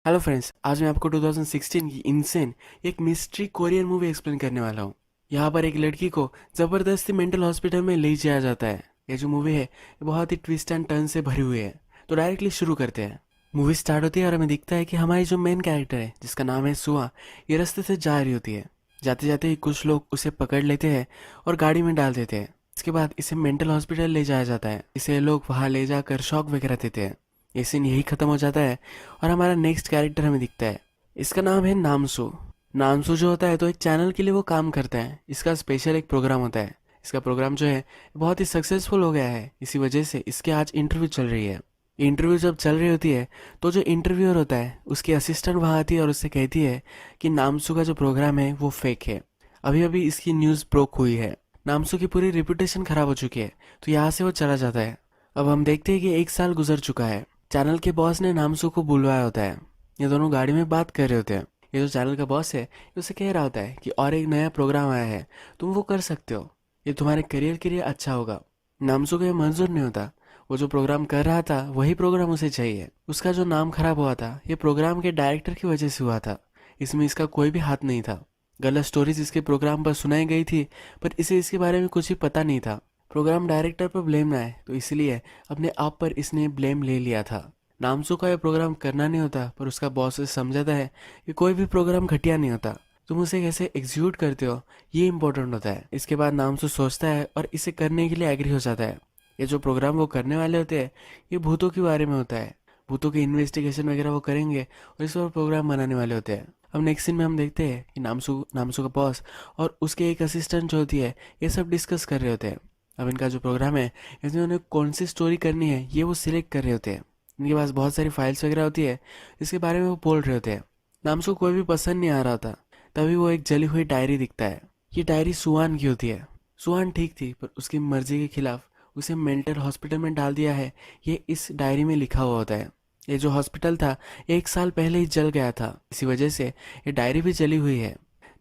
Hello friends, आज मैं आपको 2016 की इनसेन एक मिस्ट्री कोरियन मूवी एक्सप्लेन करने वाला हूँ। यहाँ पर एक लड़की को जबरदस्ती मेंटल हॉस्पिटल में ले जाया जाता है। ये जो मूवी है ये बहुत ही ट्विस्ट एंड टर्न से भरी हुई है। तो डायरेक्टली शुरू करते हैं। मूवी स्टार्ट होती है और हमें दिखता है कि हमारी जो मेन कैरेक्टर है जिसका नाम है सुआ, ये रास्ते से जा रही होती है। जाते जाते ही कुछ लोग उसे पकड़ लेते हैं और गाड़ी में डाल देते हैं। इसके बाद इसे मेंटल हॉस्पिटल ले जाया जाता है। इसे लोग वहाँ ले जाकर शॉक वगैरह देते हैं। ये सीन यही खत्म हो जाता है और हमारा नेक्स्ट कैरेक्टर हमें दिखता है। इसका नाम है नामसू। नामसू जो होता है तो एक चैनल के लिए वो काम करता है। इसका स्पेशल एक प्रोग्राम होता है। इसका प्रोग्राम जो है बहुत ही सक्सेसफुल हो गया है। इसी वजह से इसके आज इंटरव्यू चल रही है। इंटरव्यू जब चल रही होती है तो जो इंटरव्यूअर होता है उसकी असिस्टेंट वहाँ आती है और उससे कहती है कि नामसू का जो प्रोग्राम है वो फेक है। अभी अभी इसकी न्यूज़ ब्रोक हुई है। नामसू की पूरी रिपुटेशन खराब हो चुकी है। तो यहाँ से वो चला जाता है। अब हम देखते हैं कि 1 साल गुजर चुका है। चैनल के बॉस ने नामसू को बुलवाया होता है। ये दोनों गाड़ी में बात कर रहे होते हैं। ये जो चैनल का बॉस है ये उसे कह रहा होता है कि और एक नया प्रोग्राम आया है, तुम वो कर सकते हो, ये तुम्हारे करियर के लिए अच्छा होगा। नामसू को ये मंजूर नहीं होता। वो जो प्रोग्राम कर रहा था वही प्रोग्राम उसे चाहिए। उसका जो नाम खराब हुआ था ये प्रोग्राम के डायरेक्टर की वजह से हुआ था। इसमें इसका कोई भी हाथ नहीं था। गलत स्टोरीज इसके प्रोग्राम पर सुनाई गई थी, पर इसे इसके बारे में कुछ भी पता नहीं था। प्रोग्राम डायरेक्टर पर ब्लेम ना आए तो इसलिए अपने आप पर इसने ब्लेम ले लिया था। नामसू का यह प्रोग्राम करना नहीं होता, पर उसका बॉस उसे समझाता है कि कोई भी प्रोग्राम घटिया नहीं होता, तुम उसे कैसे एग्जीक्यूट करते हो ये इंपॉर्टेंट होता है। इसके बाद नामसू सोचता है और इसे करने के लिए एग्री हो जाता है। ये जो प्रोग्राम वो करने वाले होते हैं ये भूतों के बारे में होता है। भूतों की इन्वेस्टिगेशन वगैरह वो करेंगे और इस पर प्रोग्राम बनाने वाले होते हैं। अब नेक्स्ट सीन में हम देखते हैं कि नामसू नामसू का बॉस और उसके एक असिस्टेंट जो होती है ये सब डिस्कस कर रहे होते हैं। अब इनका जो प्रोग्राम है इसमें उन्हें कौन सी स्टोरी करनी है ये वो सिलेक्ट कर रहे होते हैं। इनके पास बहुत सारी फाइल्स वगैरह होती है, इसके बारे में वो बोल रहे होते हैं। नामसू को कोई भी पसंद नहीं आ रहा था। तभी वो एक जली हुई डायरी दिखता है। ये डायरी सुहान की होती है। सुहान ठीक थी पर उसकी मर्जी के खिलाफ उसे मेंटल हॉस्पिटल में डाल दिया है, ये इस डायरी में लिखा हुआ होता है। ये जो हॉस्पिटल था ये 1 साल पहले ही जल गया था, इसी वजह से ये डायरी भी जली हुई है।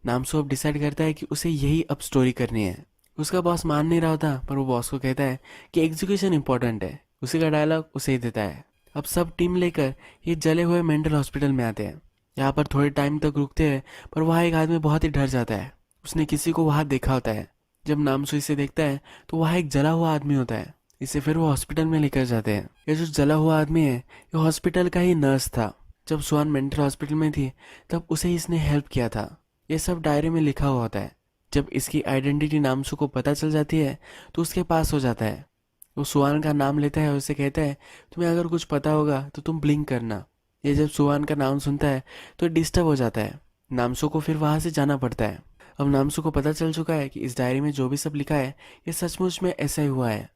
नामसू अब डिसाइड करता है कि उसे यही अब स्टोरी करनी है। उसका बॉस मान नहीं रहा था, पर वो बॉस को कहता है कि एग्जीक्यूशन इंपॉर्टेंट है। उसी का डायलॉग उसे ही देता है। अब सब टीम लेकर ये जले हुए मेंटल हॉस्पिटल में आते हैं। यहाँ पर थोड़े टाइम तक रुकते हैं, पर वहाँ एक आदमी बहुत ही डर जाता है। उसने किसी को वहाँ देखा होता है। जब नामसू इसे देखता है तो वहाँ एक जला हुआ आदमी होता है। इसे फिर वो हॉस्पिटल में लेकर जाते हैं। ये जो जला हुआ आदमी है ये हॉस्पिटल का ही नर्स था। जब सुहान मेंटल हॉस्पिटल में थी तब उसे इसने हेल्प किया था। ये सब डायरी में लिखा हुआ होता है। जब इसकी आइडेंटिटी नामसू को पता चल जाती है तो उसके पास हो जाता है। वो सुहान का नाम लेता है और उसे कहता है तुम्हें अगर कुछ पता होगा तो तुम ब्लिंक करना। ये जब सुहान का नाम सुनता है तो डिस्टर्ब हो जाता है। नामसू को फिर वहाँ से जाना पड़ता है। अब नामसू को पता चल चुका है कि इस डायरी में जो भी सब लिखा है ये सचमुच में ऐसा ही हुआ है।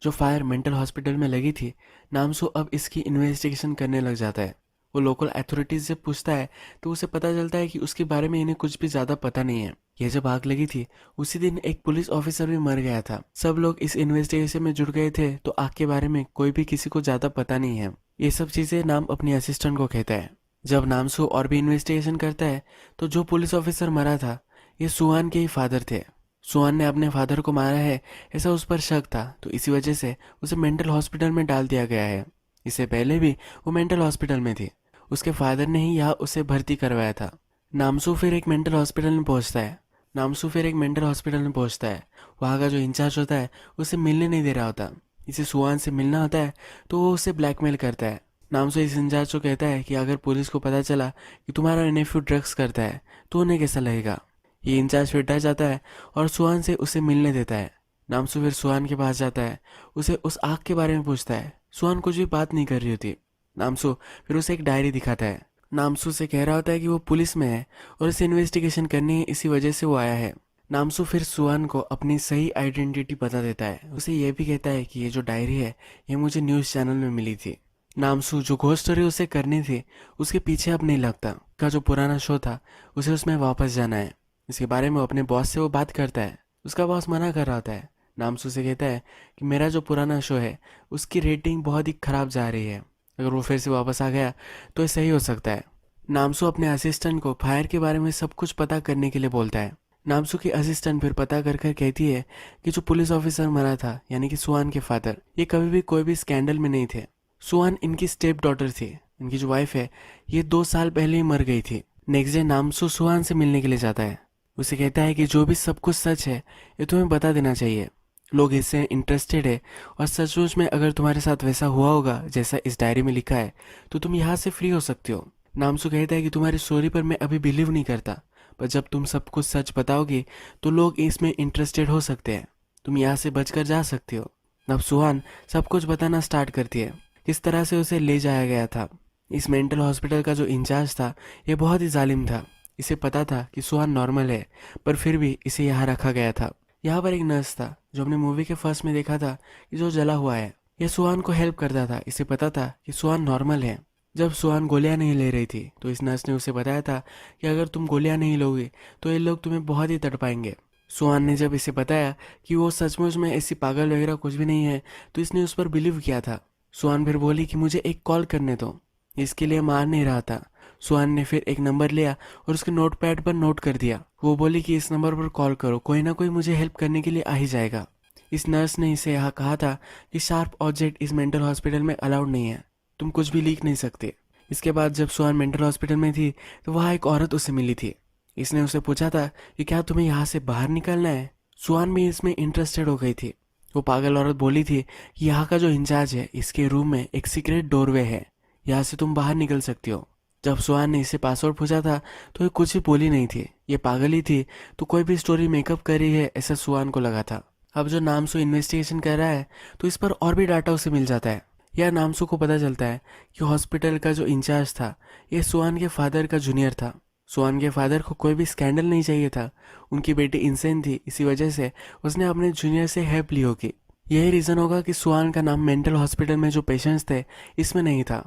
जो फायर मेंटल हॉस्पिटल में लगी थी, नामसू अब इसकी इन्वेस्टिगेशन करने लग जाता है। वो लोकल अथॉरिटीज से पूछता है तो उसे पता चलता है कि उसके बारे में इन्हें कुछ भी ज़्यादा पता नहीं है। ये जब आग लगी थी उसी दिन एक पुलिस ऑफिसर भी मर गया था। सब लोग इस इन्वेस्टिगेशन में जुड़ गए थे, तो आग के बारे में कोई भी किसी को ज़्यादा पता नहीं है। ये सब चीज़ें नाम अपनी असिस्टेंट को कहता है। जब नामसू और भी इन्वेस्टिगेशन करता है तो जो पुलिस ऑफिसर मरा था ये सुहान के ही फादर थे। सुहान ने अपने फादर को मारा है ऐसा उस पर शक था, तो इसी वजह से उसे मेंटल हॉस्पिटल में डाल दिया गया है। इससे पहले भी वो मेंटल हॉस्पिटल में थी। उसके फादर ने ही यहाँ उसे भर्ती करवाया था। नामसू फिर एक मेंटल हॉस्पिटल में पहुंचता है। वहाँ का जो इंचार्ज होता है उसे मिलने नहीं दे रहा होता। इसे सुहान से मिलना होता है तो वो उसे ब्लैकमेल करता है। नामसू इस इंचार्ज को कहता है कि अगर पुलिस को पता चला कि तुम्हारा नेफ्यू ड्रग्स करता है तो उन्हें कैसा लगेगा। ये इंचार्ज फिर डर जाता है और सुहान से उसे मिलने देता है। नामसू फिर सुहान के पास जाता है, उसे उस आग के बारे में पूछता है। सुहान कुछ भी बात नहीं कर रही होती। नामसू फिर उसे एक डायरी दिखाता है। नामसू से कह रहा होता है कि वो पुलिस में है और इसे इन्वेस्टिगेशन करनी है, इसी वजह से वो आया है। नामसू फिर सुहान को अपनी सही आइडेंटिटी बता देता है। उसे यह भी कहता है कि ये जो डायरी है ये मुझे न्यूज़ चैनल में मिली थी। नामसू जो घोस्ट स्टोरी उसे करनी थी उसके पीछे अब नहीं लगता। का जो पुराना शो था उसे उसमें वापस जाना है। इसके बारे में अपने बॉस से वो बात करता है। उसका बॉस मना कर रहा होता है। नामसू से कहता है कि मेरा जो पुराना शो है उसकी रेटिंग बहुत ही खराब जा रही है, अगर वो फिर से वापस आ गया तो ये सही हो सकता है। नामसू अपने असिस्टेंट को फायर के बारे में सब कुछ पता करने के लिए बोलता है। नामसू की असिस्टेंट फिर पता कर कर कहती है कि जो पुलिस ऑफिसर मरा था यानी कि सुहान के फादर, ये कभी भी कोई भी स्कैंडल में नहीं थे। सुहान इनकी स्टेप डॉटर थी। इनकी जो वाइफ है ये 2 साल पहले ही मर गई थी। नेक्स्ट डे नामसू सुहान से मिलने के लिए जाता है। उसे कहता है कि जो भी सब कुछ सच है ये तुम्हें बता देना चाहिए, लोग इससे इंटरेस्टेड है, और सचमुच में अगर तुम्हारे साथ वैसा हुआ होगा जैसा इस डायरी में लिखा है तो तुम यहाँ से फ्री हो सकते हो। नामसू कहता है कि तुम्हारी स्टोरी पर मैं अभी बिलीव नहीं करता, पर जब तुम सब कुछ सच बताओगे तो लोग इसमें इंटरेस्टेड हो सकते हैं, तुम यहाँ से बचकर जा सकते हो। अब सुहान सब कुछ बताना स्टार्ट करती है, किस तरह से उसे ले जाया गया था। इस मेंटल हॉस्पिटल का जो इंचार्ज था ये बहुत ही जालिम था। इसे पता था कि सुहान नॉर्मल है, पर फिर भी इसे यहाँ रखा गया था। यहाँ पर एक नर्स था जो हमने मूवी के फर्स्ट में देखा था कि जो जला हुआ है, यह सुहान को हेल्प करता था। इसे पता था कि सुहान नॉर्मल है। जब सुहान गोलियां नहीं ले रही थी तो इस नर्स ने उसे बताया था कि अगर तुम गोलियां नहीं लोगे तो ये लोग तुम्हें बहुत ही तड़पाएंगे। सुहान ने जब इसे बताया कि वो सचमुच में ऐसी पागल वगैरह कुछ भी नहीं है तो इसने उस पर बिलीव किया था। सुहान फिर बोली कि मुझे एक कॉल करने दो, इसके लिए मार नहीं रहा था। सुहान ने फिर एक नंबर लिया और उसके नोटपैड पर नोट कर दिया। वो बोली कि इस नंबर पर कॉल करो, कोई ना कोई मुझे हेल्प करने के लिए आ ही जाएगा। इस नर्स ने इसे यहाँ कहा था कि शार्प ऑब्जेक्ट इस मेंटल हॉस्पिटल में अलाउड नहीं है, तुम कुछ भी लीक नहीं सकते। इसके बाद जब सुहान मेंटल हॉस्पिटल में थी तो वहाँ एक औरत उसे मिली थी। इसने उसे पूछा था कि क्या तुम्हें यहाँ से बाहर निकलना है। सुहान भी इसमें इंटरेस्टेड हो गई थी। वो पागल औरत बोली थी कि यहाँ का जो इंचार्ज है इसके रूम में एक सीक्रेट डोरवे है, यहाँ से तुम बाहर निकल सकती हो। जब सुहान ने इसे पासवर्ड पूछा था तो ये कुछ भी बोली नहीं थी, ये पागल ही थी तो कोई भी स्टोरी मेकअप कर रही है ऐसा सुहान को लगा था। अब जो नामसू इन्वेस्टिगेशन कर रहा है तो इस पर और भी डाटा उसे मिल जाता है। यह नामसू को पता चलता है कि हॉस्पिटल का जो इंचार्ज था ये सुहान के फादर का जूनियर था। सुहान के फादर को कोई भी स्कैंडल नहीं चाहिए था, उनकी बेटी इंसेन थी, इसी वजह से उसने अपने जूनियर से हेल्प ली होगी। यही रीज़न होगा कि सुहान का नाम मेंटल हॉस्पिटल में जो पेशेंट्स थे इसमें नहीं था,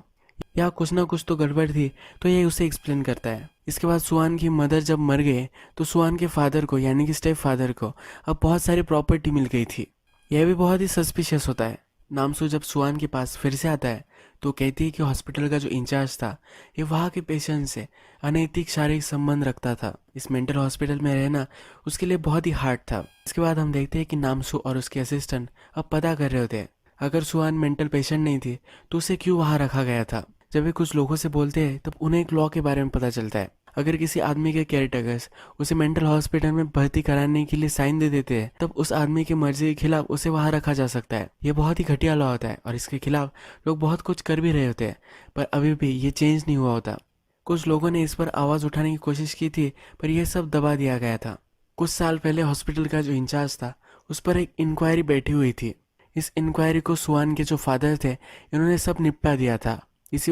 या कुछ ना कुछ तो गड़बड़ थी, तो ये उसे एक्सप्लेन करता है। इसके बाद सुहान की मदर जब मर गए तो सुहान के फादर को यानी कि स्टेप फादर को अब बहुत सारी प्रॉपर्टी मिल गई थी। यह भी बहुत ही सस्पिशियस होता है। नामसू जब सुहान के पास फिर से आता है तो कहती है कि हॉस्पिटल का जो इंचार्ज था ये वहाँ के पेशेंट से अनैतिक शारीरिक संबंध रखता था। इस मेंटल हॉस्पिटल में रहना उसके लिए बहुत ही हार्ड था। इसके बाद हम देखते हैं कि नामसू और उसके असिस्टेंट अब पता कर रहे होते हैं अगर सुहान मेंटल पेशेंट नहीं थी तो उसे क्यों वहाँ रखा गया था। जब वे कुछ लोगों से बोलते हैं तब उन्हें एक लॉ के बारे में पता चलता है। अगर किसी आदमी के केयरटेकर्स उसे मेंटल हॉस्पिटल में भर्ती कराने के लिए साइन दे देते हैं तब उस आदमी की मर्जी के खिलाफ उसे वहां रखा जा सकता है। यह बहुत ही घटिया लॉ होता है और इसके खिलाफ लोग बहुत कुछ कर भी रहे होते हैं, पर अभी भी ये चेंज नहीं हुआ होता। कुछ लोगों ने इस पर आवाज उठाने की कोशिश की थी पर यह सब दबा दिया गया था। कुछ साल पहले हॉस्पिटल का जो इंचार्ज था उस पर एक इंक्वायरी बैठी हुई थी। इस इंक्वायरी को सुहान के जो फादर थे इन्होंने सब निपटा दिया था। इसी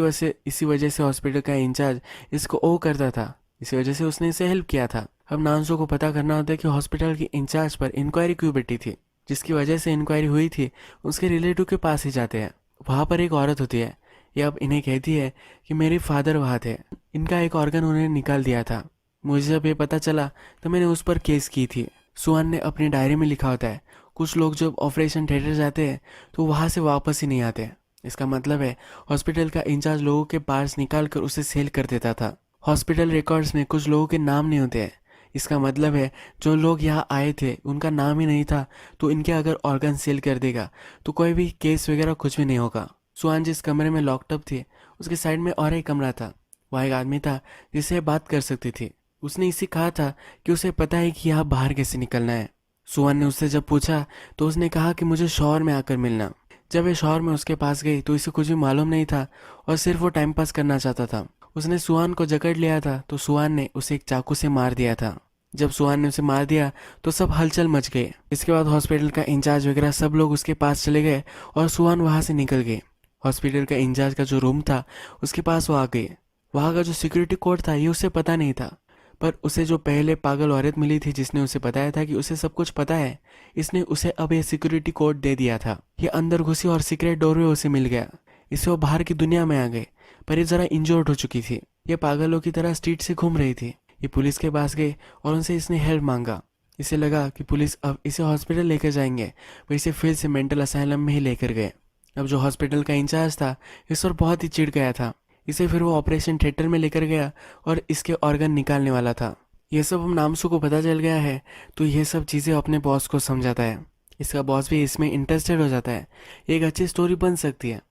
वजह से हॉस्पिटल का इंचार्ज इसको ओ करता था, इसी वजह से उसने इसे हेल्प किया था। अब नानसू को पता करना होता है कि हॉस्पिटल के इंचार्ज पर इंक्वायरी क्यों बैठी थी। जिसकी वजह से इंक्वायरी हुई थी उसके रिलेटिव के पास ही जाते हैं। वहाँ पर एक औरत होती है, ये अब इन्हें कहती है कि मेरे फादर वहाँ थे, इनका एक ऑर्गन उन्होंने निकाल दिया था। मुझे जब ये पता चला तो मैंने उस पर केस की थी। सुहान ने अपनी डायरी में लिखा होता है कुछ लोग जब ऑपरेशन थिएटर जाते हैं तो वहाँ से वापस ही नहीं आते। इसका मतलब है हॉस्पिटल का इंचार्ज लोगों के पार्ट्स निकाल कर उसे सेल कर देता था। हॉस्पिटल रिकॉर्ड्स में कुछ लोगों के नाम नहीं होते हैं। इसका मतलब है जो लोग यहाँ आए थे उनका नाम ही नहीं था, तो इनके अगर ऑर्गन सेल कर देगा तो कोई भी केस वगैरह कुछ भी नहीं होगा। सुहान जिस कमरे में लॉकअप थी उसके साइड में और एक कमरा था। वहाँ एक आदमी था जिससे बात कर सकती थी। उसने इसे कहा था कि उसे पता है कि यहाँ बाहर कैसे निकलना है। सुहान ने उससे जब पूछा तो उसने कहा कि मुझे शॉवर में आकर मिलना। जब वे शॉवर में उसके पास गई तो इसे कुछ भी मालूम नहीं था और सिर्फ वो टाइम पास करना चाहता था। उसने सुहान को जकड़ लिया था तो सुहान ने उसे एक चाकू से मार दिया था। जब सुहान ने उसे मार दिया तो सब हलचल मच गई। इसके बाद हॉस्पिटल का इंचार्ज वगैरह सब लोग उसके पास चले गए और सुहान वहां से निकल गई। हॉस्पिटल का इंचार्ज का जो रूम था उसके पास वो आ गई। वहाँ का जो सिक्योरिटी कोड था ये उसे पता नहीं था, पर उसे जो पहले पागल औरत मिली थी जिसने उसे बताया था कि उसे सब कुछ पता है, इसने उसे अब ये सिक्योरिटी कोड दे दिया था। ये अंदर घुसी और सीक्रेट डोरवे उसे मिल गया। इसे वो बाहर की दुनिया में आ गए, पर ये जरा इंजर्ड हो चुकी थी। ये पागलों की तरह स्ट्रीट से घूम रही थी। ये पुलिस के पास गई और उनसे इसने हेल्प मांगा। इसे लगा कि पुलिस अब इसे हॉस्पिटल लेकर जाएंगे, पर इसे फिर से मेंटल असाइलम में ही लेकर गए। अब जो हॉस्पिटल का इंचार्ज था इस पर बहुत ही चिढ़ गया था। इसे फिर वो ऑपरेशन थिएटर में लेकर गया और इसके ऑर्गन निकालने वाला था। ये सब हम नामसू को पता चल गया है तो ये सब चीज़ें अपने बॉस को समझाता है। इसका बॉस भी इसमें इंटरेस्टेड हो जाता है। एक अच्छी स्टोरी बन सकती है।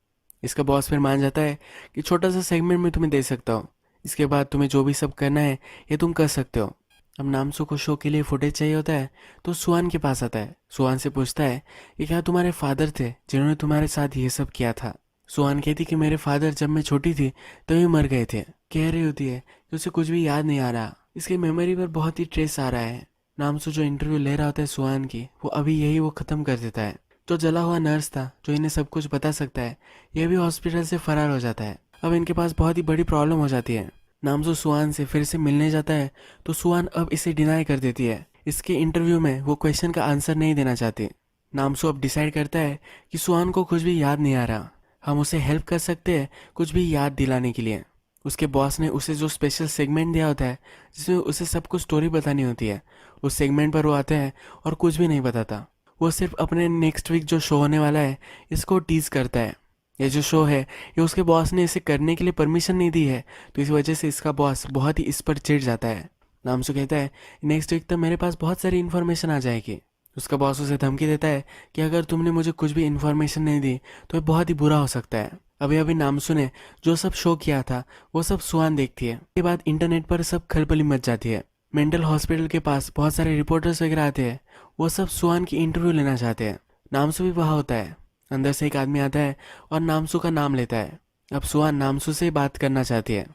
इसका बॉस फिर मान जाता है कि छोटा सा सेगमेंट में तुम्हें दे सकता हूँ, इसके बाद तुम्हें जो भी सब करना है ये तुम कर सकते हो। अब नामसू को शो के लिए फुटेज चाहिए होता है तो सुहान के पास आता है। सुहान से पूछता है कि क्या तुम्हारे फादर थे जिन्होंने तुम्हारे साथ ये सब किया था। सुहान कहती कि मेरे फादर जब मैं छोटी थी तभी मर गए थे। कह रही होती है कि उसे कुछ भी याद नहीं आ रहा, इसकी मेमोरी पर बहुत ही ट्रेस आ रहा है। नामसू जो इंटरव्यू ले रहा होता है सुहान की, वो अभी यही वो ख़त्म कर देता है। जो जला हुआ नर्स था जो इन्हें सब कुछ बता सकता है, यह भी हॉस्पिटल से फरार हो जाता है। अब इनके पास बहुत ही बड़ी प्रॉब्लम हो जाती है। नामसू सुहान से फिर से मिलने जाता है तो सुहान अब इसे डिनाई कर देती है। इसके इंटरव्यू में वो क्वेश्चन का आंसर नहीं देना चाहती। नामसू अब डिसाइड करता है कि सुहान को कुछ भी याद नहीं आ रहा, हम उसे हेल्प कर सकते हैं कुछ भी याद दिलाने के लिए। उसके बॉस ने उसे जो स्पेशल सेगमेंट दिया होता है जिसमें उसे सब कुछ स्टोरी बतानी होती है, उस सेगमेंट पर वो आता है और कुछ भी नहीं बताता। वो सिर्फ अपने नेक्स्ट वीक जो शो होने वाला है इसको टीज करता है। ये जो शो है ये उसके बॉस ने इसे करने के लिए परमिशन नहीं दी है, तो इस वजह से इसका बॉस बहुत ही इस पर चिढ़ जाता है। नामसू कहता है नेक्स्ट वीक तक मेरे पास बहुत सारी इन्फॉर्मेशन आ जाएगी। उसका बॉस उसे धमकी देता है कि अगर तुमने मुझे कुछ भी इन्फॉर्मेशन नहीं दी तो ये बहुत ही बुरा हो सकता है। अभी अभी नामसू ने जो सब शो किया था वो सब सुहान देखती है। इसके बाद इंटरनेट पर सब खलबली मच जाती है। मेंटल हॉस्पिटल के पास बहुत सारे रिपोर्टर्स वगैरह आते हैं, वो सब सुहान की इंटरव्यू लेना चाहते हैं। नामसू भी वहाँ होता है। अंदर से एक आदमी आता है और नामसू का नाम लेता है। अब सुहान नामसू से बात करना चाहती है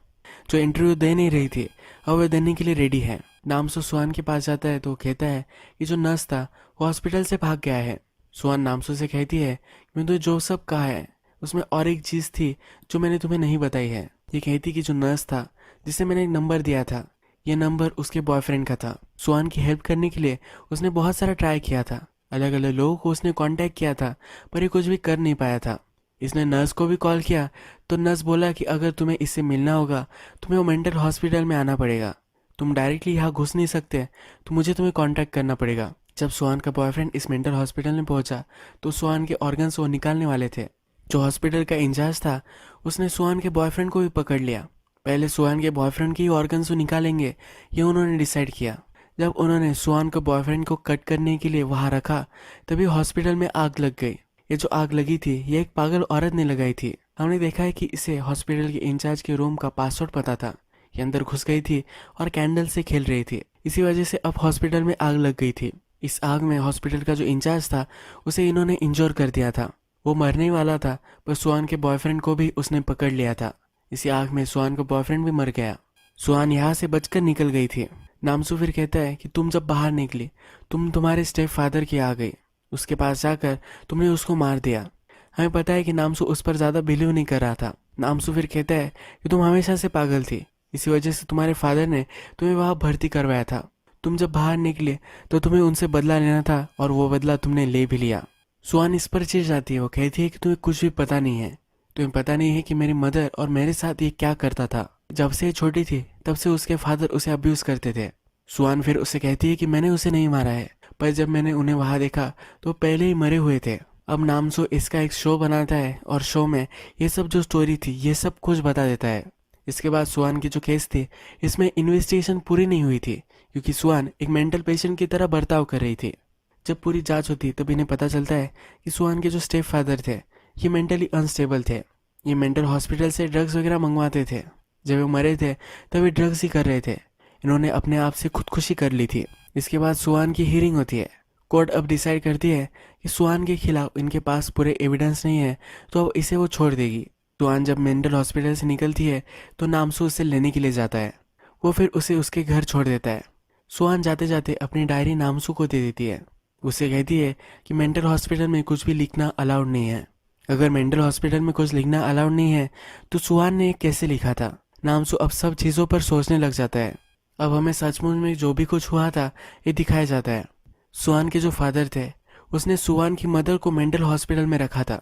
जो इंटरव्यू दे नहीं रही थी, अब वह देने के लिए रेडी है। नामसू सुहान के पास जाता है तो कहता है कि जो नर्स था वो हॉस्पिटल से भाग गया है। सुहान नामसू से कहती है कि मैं तुझे जो सब कहा है उसमें और एक चीज़ थी जो मैंने तुम्हें नहीं बताई है। ये कहती कि जो नर्स था जिसे मैंने एक नंबर दिया था, ये नंबर उसके बॉयफ्रेंड का था। सुहान की हेल्प करने के लिए उसने बहुत सारा ट्राई किया था, अलग अलग लोगों को उसने कांटेक्ट किया था, पर ये कुछ भी कर नहीं पाया था। इसने नर्स को भी कॉल किया तो नर्स बोला कि अगर तुम्हें इससे मिलना होगा तुम्हें वो मेंटल हॉस्पिटल में आना पड़ेगा, तुम डायरेक्टली यहाँ घुस नहीं सकते, तो मुझे तुम्हें कांटेक्ट करना पड़ेगा। जब सुहान का बॉयफ्रेंड इस मेंटल हॉस्पिटल में पहुंचा तो सुहान के ऑर्गन्स वो निकालने वाले थे। जो हॉस्पिटल का इंचार्ज था उसने सुहान के बॉयफ्रेंड को भी पकड़ लिया। पहले सुहान के बॉयफ्रेंड के ही ऑर्गन्स वो निकालेंगे, ये उन्होंने डिसाइड किया। जब उन्होंने सुहान को बॉयफ्रेंड को कट करने के लिए वहां रखा तभी हॉस्पिटल में आग लग गई। ये जो आग लगी थी ये एक पागल औरत ने लगाई थी। हमने देखा है कि इसे हॉस्पिटल के इंचार्ज के रूम का पासवर्ड पता था। ये अंदर घुस गई थी और कैंडल से खेल रही थी, इसी वजह से अब हॉस्पिटल में आग लग गई थी। इस आग में हॉस्पिटल का जो इंचार्ज था उसे इन्होंने इंजोर कर दिया था। वो मरने वाला था पर सुहान के बॉयफ्रेंड को भी उसने पकड़ लिया था। इसी आग में सुहान का बॉयफ्रेंड भी मर गया। सुहान यहाँ से बचकर निकल गई थी। नामसू फिर कहता है कि तुम जब बाहर निकली तुम तुम्हारे स्टेप फादर की आ गई, उसके पास जाकर तुमने उसको मार दिया। हमें पता है कि नामसू उस पर ज़्यादा बिलीव नहीं कर रहा था। नामसू फिर कहता है कि तुम हमेशा से पागल थी, इसी वजह से तुम्हारे फादर ने तुम्हें वहाँ भर्ती करवाया था। तुम जब बाहर निकले तो तुम्हें उनसे बदला लेना था और वो बदला तुमने ले भी लिया। सुहान इस पर चिढ़ जाती है। वो कहती है कि तुम्हें कुछ भी पता नहीं है, तुम्हें पता नहीं है कि मेरी मदर और मेरे साथ ये क्या करता था। जब से ये छोटी थी तब से उसके फादर उसे अब्यूज करते थे। सुहान फिर उसे कहती है कि मैंने उसे नहीं मारा है, पर जब मैंने उन्हें वहां देखा तो पहले ही मरे हुए थे। अब नामसू इसका एक शो बनाता है और शो में ये सब जो स्टोरी थी ये सब कुछ बता देता है। इसके बाद सुहान की जो केस थी इसमें इन्वेस्टिगेशन पूरी नहीं हुई थी क्योंकि सुहान एक मेंटल पेशेंट की तरह बर्ताव कर रही थी। जब पूरी जांच होती तब इन्हें पता चलता है कि सुहान के जो स्टेप फादर थे ये मेंटली अनस्टेबल थे। ये मेंटल हॉस्पिटल से ड्रग्स वगैरह मंगवाते थे। जब वो मरे थे तब ये ड्रग्स ही कर रहे थे। इन्होंने अपने आप से खुदकुशी कर ली थी। इसके बाद सुहान की हियरिंग होती है। कोर्ट अब डिसाइड करती है कि सुहान के खिलाफ इनके पास पूरे एविडेंस नहीं है तो अब इसे वो छोड़ देगी। सुहान जब मेंटल हॉस्पिटल से निकलती है तो नामसू उसे लेने के लिए जाता है। वो फिर उसे उसके घर छोड़ देता है। सुहान जाते जाते अपनी डायरी नामसू को दे देती है। उसे कहती है कि मेंटल हॉस्पिटल में कुछ भी लिखना अलाउड नहीं है। अगर मेंटल हॉस्पिटल में कुछ लिखना अलाउड नहीं है तो सुहान ने कैसे लिखा था। नामसू अब सब चीज़ों पर सोचने लग जाता है। अब हमें सचमुच में जो भी कुछ हुआ था ये दिखाया जाता है। सुहान के जो फादर थे उसने सुहान की मदर को मेंटल हॉस्पिटल में रखा था।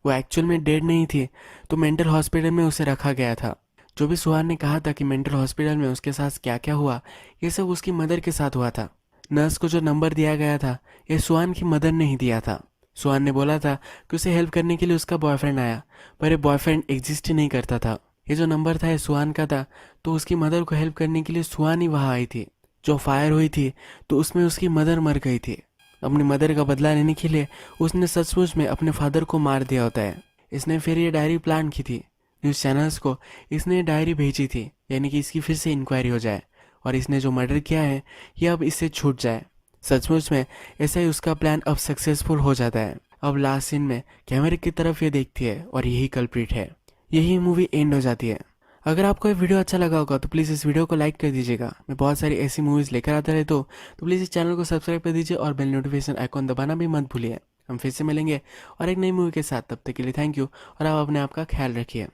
वो एक्चुअल में डेड नहीं थी तो मेंटल हॉस्पिटल में उसे रखा गया था। जो भी सुहान ने कहा था कि मेंटल हॉस्पिटल में उसके साथ क्या क्या हुआ ये सब उसकी मदर के साथ हुआ था। नर्स को जो नंबर दिया गया था ये सुहान की मदर ने ही दिया था। सुहान ने बोला था कि उसे हेल्प करने के लिए उसका बॉयफ्रेंड आया, पर ये बॉयफ्रेंड एग्जिस्ट ही नहीं करता था। ये जो नंबर था ये सुहान का था, तो उसकी मदर को हेल्प करने के लिए सुहान ही वहाँ आई थी। जो फायर हुई थी तो उसमें उसकी मदर मर गई थी। अपनी मदर का बदला लेने के लिए उसने सचमुच में अपने फादर को मार दिया होता है। इसने फिर ये डायरी प्लान की थी। न्यूज़ चैनल्स को इसने ये डायरी भेजी थी, यानी कि इसकी फिर से इंक्वायरी हो जाए और इसने जो मर्डर किया है ये अब इससे छूट जाए। सचमुच में ऐसा ही उसका प्लान अब सक्सेसफुल हो जाता है। अब लास्ट सीन में कैमरे की तरफ ये देखती है और यही कल्प्रिट है। यही मूवी एंड हो जाती है। अगर आपको ये वीडियो अच्छा लगा होगा तो प्लीज़ इस वीडियो को लाइक कर दीजिएगा। मैं बहुत सारी ऐसी मूवीज़ लेकर आता रहता हूँ, तो प्लीज़ इस चैनल को सब्सक्राइब कर दीजिए और बेल नोटिफिकेशन आइकॉन दबाना भी मत भूलिए। हम फिर से मिलेंगे और एक नई मूवी के साथ। तब तक के लिए थैंक यू और आप अपने आप का ख्याल रखिए।